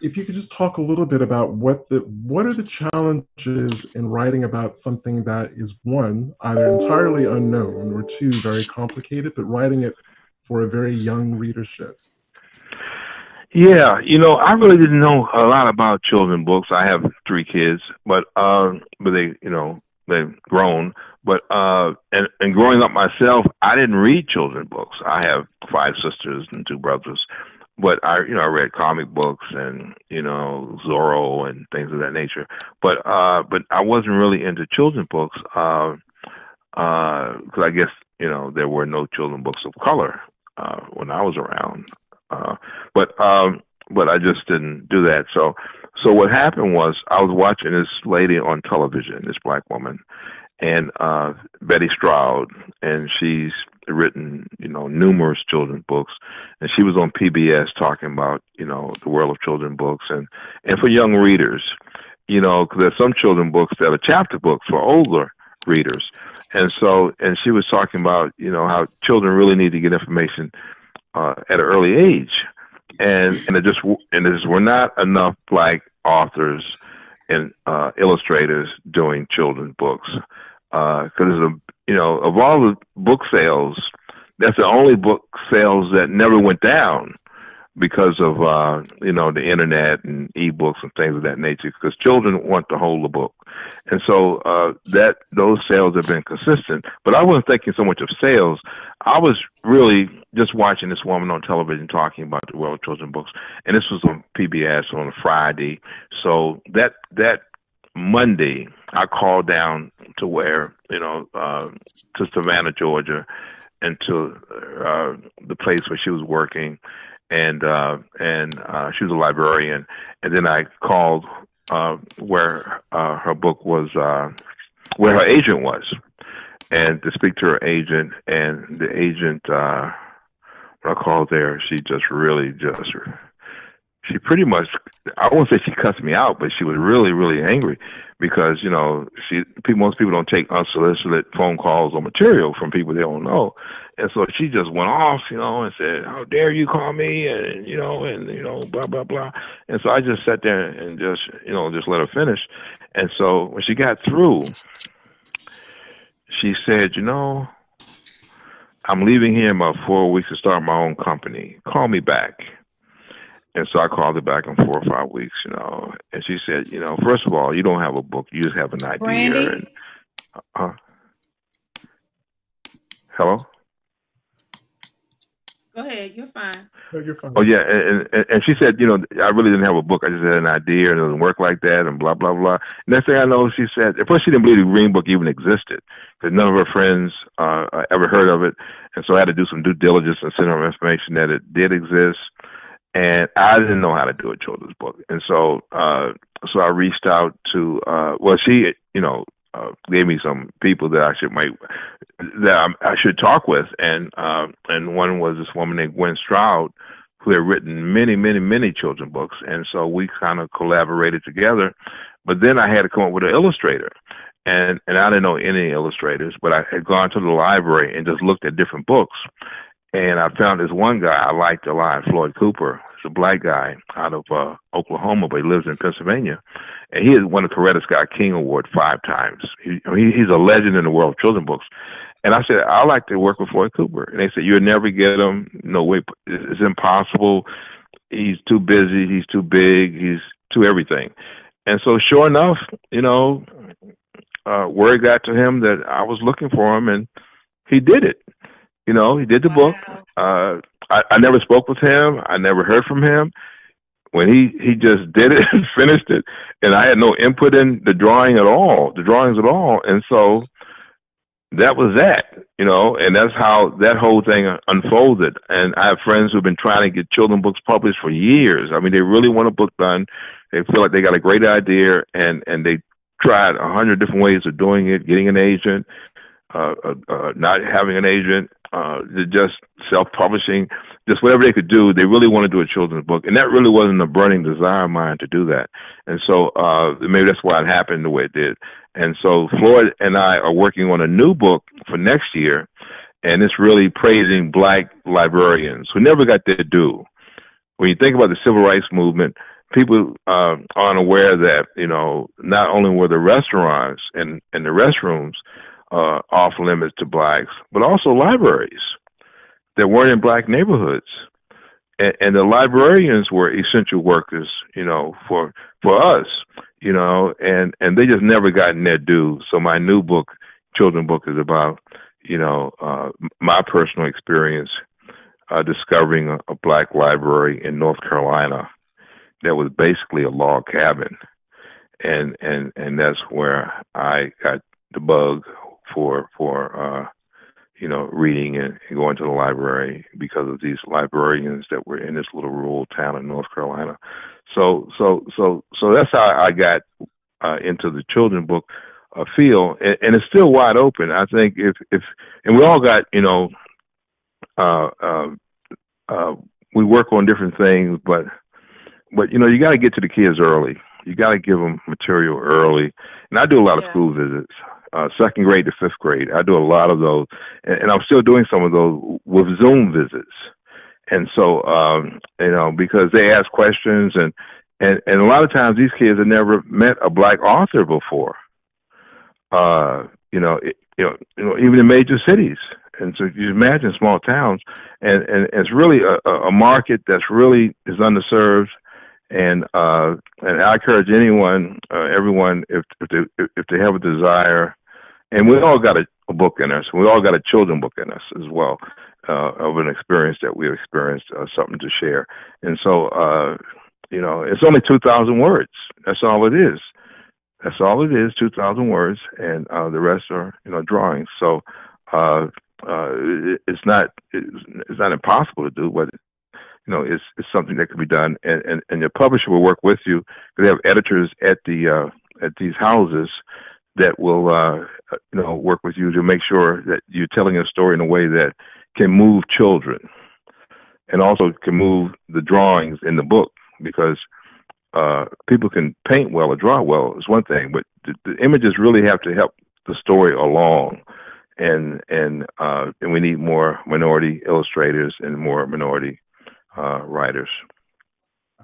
if you could just talk a little bit about what are the challenges in writing about something that is, one, either entirely unknown, or two, very complicated, but writing it for a very young readership. Yeah, I really didn't know a lot about children's books. I have 3 kids, but they, they've grown. But and growing up myself, I didn't read children's books. I have 5 sisters and 2 brothers, but I read comic books and Zorro and things of that nature. But I wasn't really into children's books because I guess there were no children's books of color when I was around. But I just didn't do that. So what happened was I was watching this lady on television, this black woman, and Betty Stroud, and she's written numerous children's books, and she was on PBS talking about the world of children's books and for young readers, because there's some children's books that are chapter books for older readers, and she was talking about how children really need to get information at an early age, and there were not enough black authors and illustrators doing children's books, because of all the book sales, that's the only book sales that never went down because of the internet and ebooks and things of that nature, because children want to hold the book. And so those sales have been consistent. But I wasn't thinking so much of sales. I was really just watching this woman on television talking about the world of children's books. And this was on PBS on a Friday. So that Monday, I called down to to Savannah, Georgia, and to the place where she was working. And she was a librarian. And then I called where her book was, where her agent was, and to speak to her agent. And the agent, when I called there, she pretty much, I won't say she cussed me out, but she was really, really angry because, most people don't take unsolicited phone calls or material from people they don't know. And so she just went off, and said, "How dare you call me?" And, blah, blah, blah. And so I just sat there and just let her finish. And so when she got through, she said, "I'm leaving here in about 4 weeks to start my own company. Call me back." And so I called her back in 4 or 5 weeks, and she said, "First of all, you don't have a book. You just have an idea." Brandy? And, Hello? Go ahead. You're fine. No, you're fine. Oh yeah, and she said, I really didn't have a book. I just had an idea, and it doesn't work like that, and blah blah blah. Next thing I know, she said, at first she didn't believe the Green Book even existed, because none of her friends ever heard of it, and so I had to do some due diligence and send her information that it did exist, and I didn't know how to do a children's book, and so I reached out to she gave me some people that I should talk with, and one was this woman named Gwen Stroud, who had written many children's books, and so we kind of collaborated together. But then I had to come up with an illustrator, and I didn't know any illustrators, but I had gone to the library and just looked at different books, and I found this one guy I liked a lot, Floyd Cooper. He's a black guy out of Oklahoma, but he lives in Pennsylvania, and he has won the Coretta Scott King Award 5 times. He's a legend in the world of children's books. And I said, I'd like to work with Floyd Cooper. And they said, you'll never get him. No way. It's impossible. He's too busy. He's too big. He's too everything. And so sure enough, word got to him that I was looking for him, and he did it. He did the book. I never spoke with him. I never heard from him. When he just did it and finished it, and I had no input in the drawings at all. And so that was that, and that's how that whole thing unfolded. And I have friends who've been trying to get children's books published for years. I mean, they really want a book done. They feel like they got a great idea, and they tried 100 different ways of doing it, getting an agent, not having an agent, just self-publishing, just whatever they could do. They really want to do a children's book, and that really wasn't a burning desire of mine to do that. And so maybe that's why it happened the way it did. And so Floyd and I are working on a new book for next year, and it's really praising black librarians who never got their due. When you think about the civil rights movement, people aren't aware that, not only were the restaurants and the restrooms off limits to blacks, but also libraries that weren't in black neighborhoods. And the librarians were essential workers, for us, and they just never gotten their due. So my new book, children's book, is about, my personal experience discovering a black library in North Carolina that was basically a log cabin. And that's where I got the bug for reading and going to the library, because of these librarians that were in this little rural town in North Carolina. So that's how I got into the children's book field, and it's still wide open. I think if and we all got, we work on different things, but you got to get to the kids early. You got to give them material early, and I do a lot of school visits. 2nd grade to 5th grade. I do a lot of those, and I'm still doing some of those with Zoom visits. And so, because they ask questions, and a lot of times these kids have never met a black author before. Even in major cities. And so you imagine small towns, and it's really a market that's really is underserved. And I encourage everyone, if they have a desire, and we all got a book in us. We all got a children's book in us as well, of an experience that we experienced, something to share. And so, it's only 2,000 words. That's all it is. 2,000 words, and the rest are, drawings. So it's not impossible to do, but it's something that can be done, and your publisher will work with you. They have editors at these houses that will work with you to make sure that you're telling a story in a way that can move children, and also can move the drawings in the book, because people can paint well or draw well is one thing, but the images really have to help the story along, and we need more minority illustrators and more minority writers.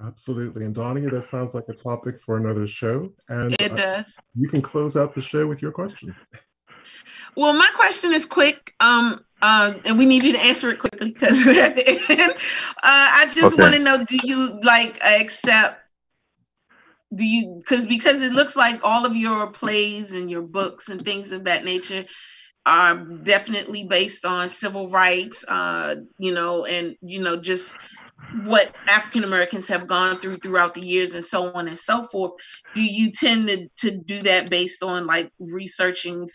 Absolutely. And Donnie, that sounds like a topic for another show. And it does. You can close out the show with your question. Well, my question is quick. And we need you to answer it quickly because we're at the end. I just want to know, do you because it looks like all of your plays and your books and things of that nature, are definitely based on civil rights, you know, and, you know, just what African Americans have gone through throughout the years and so on and so forth. Do you tend to do that based on like researching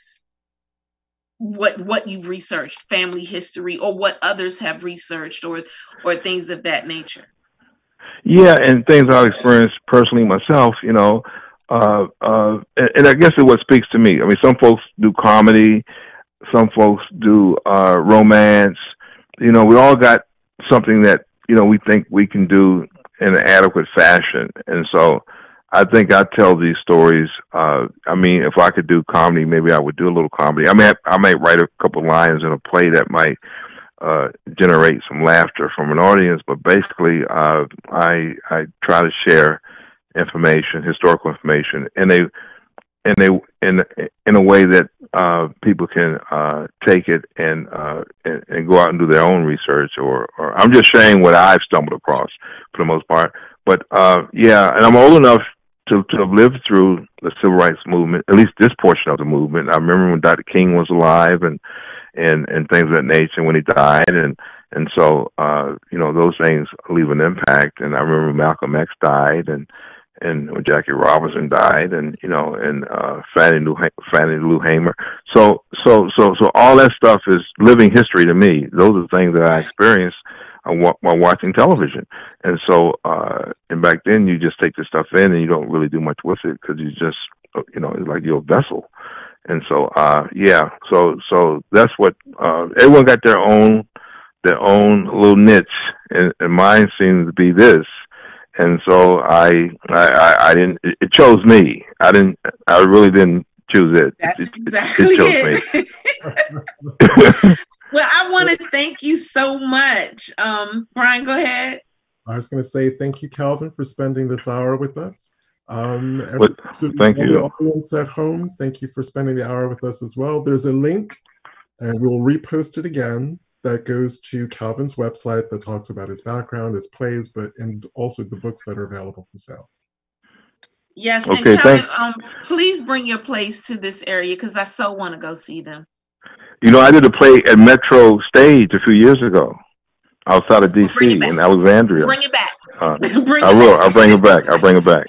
what you've researched, family history, or what others have researched, or things of that nature? Yeah, and things I've experienced personally myself, you know, and I guess it's what speaks to me. I mean, some folks do comedy, some folks do romance. You know, we all got something that, you know, we think we can do in an adequate fashion, and so I think I tell these stories. I mean, if I could do comedy, maybe I would do a little comedy. I mean, I might write a couple lines in a play that might generate some laughter from an audience. But basically, I try to share information, historical information, in a way that people can take it and go out and do their own research. Or I'm just sharing what I've stumbled across for the most part. But yeah, and I'm old enough to have lived through the civil rights movement, at least this portion of the movement. I remember when Dr. King was alive and things of that nature when he died, and so you know, those things leave an impact. And I remember Malcolm X died, and when Jackie Robinson died, and you know, and Fannie Lou Hamer. So all that stuff is living history to me. Those are the things that I experienced while watching television. And so and back then you just take this stuff in and you don't really do much with it because you just, you know, it's like you're a vessel. And so yeah, so that's what everyone got their own little niche, and mine seems to be this. And so I didn't. It chose me. I really didn't choose it. That's exactly it chose me. Well, I want to thank you so much. Brian, go ahead. I was going to say thank you, Calvin, for spending this hour with us. Thank you. Audience at home, thank you for spending the hour with us as well. There's a link, and we'll repost it again, that goes to Calvin's website that talks about his background, his plays, and also the books that are available for sale. Yes, okay, and Calvin, please bring your plays to this area because I so want to go see them. You know, I did a play at Metro Stage a few years ago, outside of D.C. in Alexandria. Bring it back. I'll bring it back. I'll bring it back.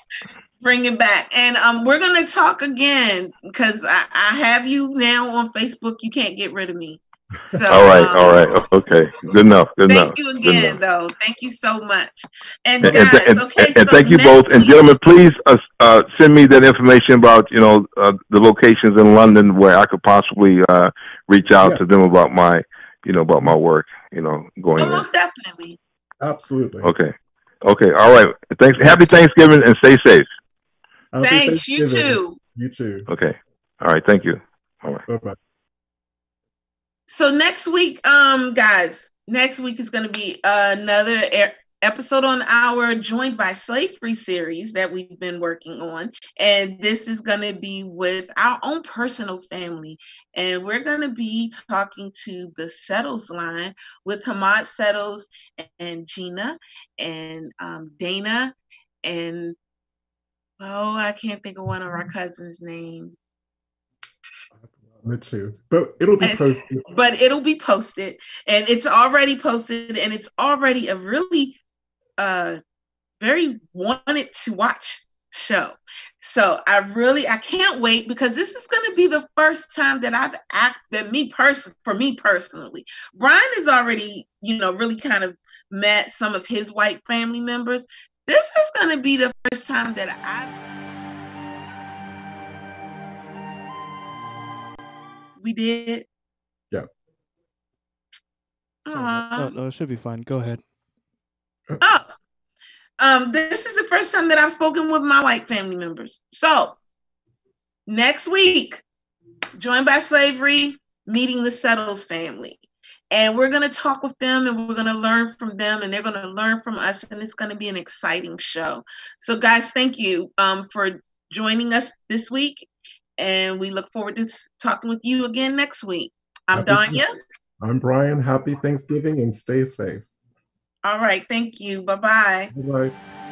Bring it back. And we're going to talk again because I have you now on Facebook. You can't get rid of me. So, all right. Okay. Good enough. Thank you again, though. Thank you so much. And guys, and thank you both. And gentlemen, please send me that information about, you know, the locations in London where I could possibly reach out to them about my, you know, about my work, you know, going there. Most definitely. Absolutely. Okay. All right. Thanks. Happy Thanksgiving and stay safe. Thanks. You too. You too. Okay. All right. Thank you. All right. Bye-bye. So next week, guys, next week is going to be another episode on our Joined by Slavery series that we've been working on. And this is going to be with our own personal family. And we're going to be talking to the Settles line with Hamad Settles and Gina and Dana and, I can't think of one of our cousins' names. Me too. But it'll be posted. And it's already posted, and it's already a really very wanted to watch show. So I can't wait because this is going to be the first time that for me personally, Brian has already, you know, really kind of met some of his white family members. This is going to be the first time that we did. Yeah. No, it should be fine. Go ahead. This is the first time that I've spoken with my white family members. So next week, Joined by Slavery, meeting the Settles family. And we're going to talk with them, and we're going to learn from them, and they're going to learn from us, and it's going to be an exciting show. So guys, thank you for joining us this week, and we look forward to talking with you again next week. I'm Danya. I'm Brian. Happy Thanksgiving and stay safe. All right. Thank you. Bye-bye. Bye-bye.